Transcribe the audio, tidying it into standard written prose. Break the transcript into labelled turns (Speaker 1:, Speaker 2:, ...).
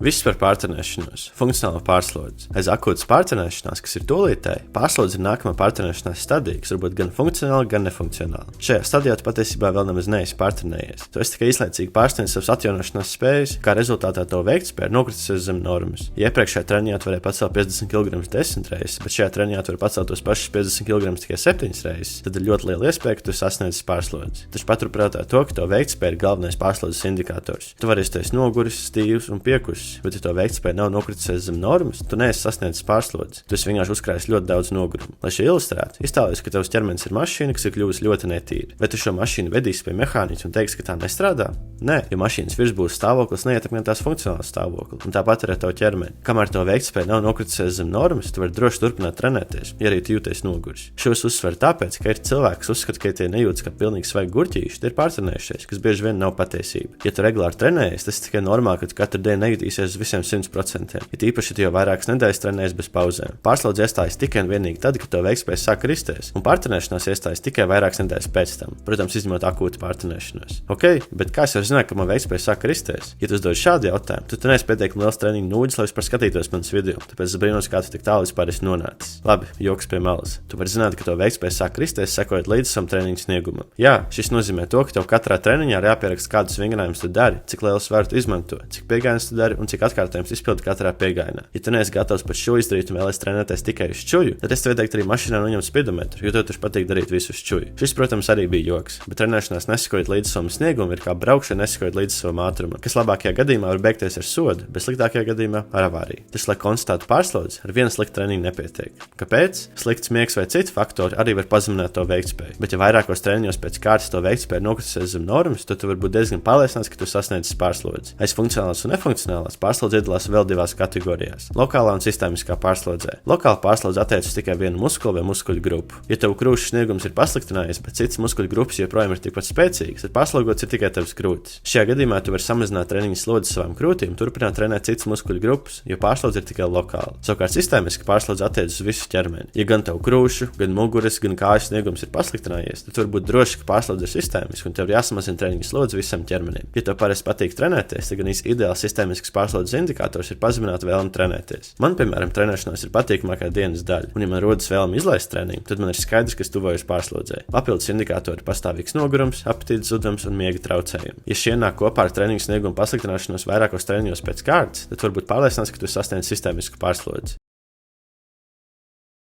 Speaker 1: Viss par pārtrenēšanos, funkcionālo pārslodzi. Aiz akūtas pārtrenēšanās, kas ir tūlītēji, pārslodze ir nākamā pārtrenēšanās stadija, kas var būt gan funkcionāla, gan nefunkcionāla. Šajā stadijā tu patiesībā vēl nemaz neesi pārtrenējies. Tu esi tikai īslaicīgi pārsniedzis savas atjaunošanās spējas, kā rezultātā tavu veiktspēja ir nokritusies zem normas. Ja iepriekšējā treniņā tu varēji pacelt 50 kg 10 reizes, bet šajā treniņā tu vari pacelt tos pašus 50 kg tikai 7 reizes, tad ir ļoti liela iespēja, ka tu sasniedzi pārslodzi. Taču paturprātā to, ka tavu veiktspēja ir galvenais pārslodzes indikators. Tu vari esi noguris, stīvs un piekusis. Bet, ja to veiktspēja nav nokritusies zem normas, tu neesi sasniedzis pārslodzi. Tu esi vienkārši uzkrājis ļoti daudz nogurumu. Lai šo ilustrētu, iztēlojies, ka tavs ķermenis ir mašīna, kas ir kļuvusi ļoti netīra. Vai tu šo mašīnu vedīsi pie mehāniķa un teiksi, ka tā nestrādā? Nē, jo mašīnas virsbūves stāvoklis neietekmē tās funkcionālo stāvokli. Un tāpat ir ar tavu ķermeni. Kamēr to veiktspēja nav nokritusies zem normas, tu vari droši turpināt trenēties, ja arī tu jūties noguris. Šos uzsver tāpēc, ka ir cilvēki, kas uzskata, ka tie nejūtas kā pilnīgi svaigi gurķīši, tie ir pārtrenējušies, kas bieži vien nav patiesība. Ja tu regulāri trenējies, tas ir tikai normāli, ka tu katru dienu nejutīsies uz visiem 100%. Ja tīpaši, ja tu jau vairākas nedēļas trenējies bez pauzēm. Pārslodze iestājas tikai un vienīgi tad, kad to veiktspēja sāk kristies, un pārtrenēšanās iestājas tikai vairākas nedēļas pēc tam. Protams, izņemot akūtu pārtrenēšanos. Ok, bet kā es varu zināt, ka man veiktspēja sāk kristies? Ja tu uzdod šādu jautājumu, tad tu neesi pietiekami liels treniņu nūģis, lai vispār skatītos manas video. Tāpēc es brīnos, kā tu tik tālu vispār esi nonācis. Labi, joks pie malas. Tu vari zināt, ka to veiktspēja sāk kristies, sekojot līdzi savam treniņu sniegumam. Jā, šis nozīmē to, ka tev katrā treniņā ir jāpieraksta, kādus vingrinājumus tu dari, cik lielu svaru tu izmanto, cik piegājienus tu dari un cik atkārtojums izpildi katrā piegājienā. Ja tu neesi gatavs pat šo izdarīt un vēlies trenēties tikai uz čuju, tad es tev ieteiktu arī mašīnā noņemt spidometru, jo tev taču patīk darīt visu uz čuju. Šis, protams, arī bija joks, bet trenēšanās nesakojot līdzi savam sniegumam ir kā braukšana nesakojot līdzi savam ātrumam, kas labākajā gadījumā var beigties ar sodu, bet sliktākajā gadījumā ar avāriju. Tas, lai konstatētu pārslodzi, ar vienu sliktu treniņu nepietiek. Kāpēc? Slikts miegs vai citi faktori arī var pazemināt to veiktspēju, bet ja vairākos treniņos pēc kārtas to veiktspēju nokritusies zem normas, tad tu vari būt diezgan pārliecināts, ka tu sasniedzi pārslodzi. Aiz funkcionālās un nefunkcionālās pārslodze iedalās vēl divās kategorijās - lokālā un sistēmiskā pārslodzē. Lokāla pārslodze attiecas tikai vienu muskuli vai muskuļu grupu. Ja tev krūšu sniegums ir pasliktinājies, bet citas muskuļu grupas joprojām ir tikpat spēcīgas, tad pārslogots ir tikai tavs krūtis. Šajā gadījumā tu vari samazināt treniņu slodzi savām krūtīm un turpināt trenēt citas muskuļu grupas, jo pārslodze ir tikai lokāla. Savukārt sistēmiska pārslodze attiecas uz visu ķermeni. Ja gan tev krūšu, gan muguras, gan kāju sniegums ir pasliktinājies, tad tu vari būt drošs, ka pārslodze ir sistēmiska un tev ir jāsamazina treniņu slodzi visam ķermenim. Ja tev parasti patīk trenēties, tad gan ideāls sistēmisks pārslodzes indikators ir pazemināt vēlmi trenēties. Man, piemēram, trenēšanās ir patīkamākā dienas daļa, un ja man rodas vēlme izlaist treniņu, tad man ir skaidrs, ka es tuvojos pārslodzei. Papildus indikātori ir pastāvīgs nogurums, apetītes zudums un miega traucējumi. Ja šie nāk kopā ar treniņu sniegumu pasliktināšanos vairākos treniņos pēc kārtas, tad varbūt pārliecināts, ka tu sasniedz sistēmisku pārslodzi.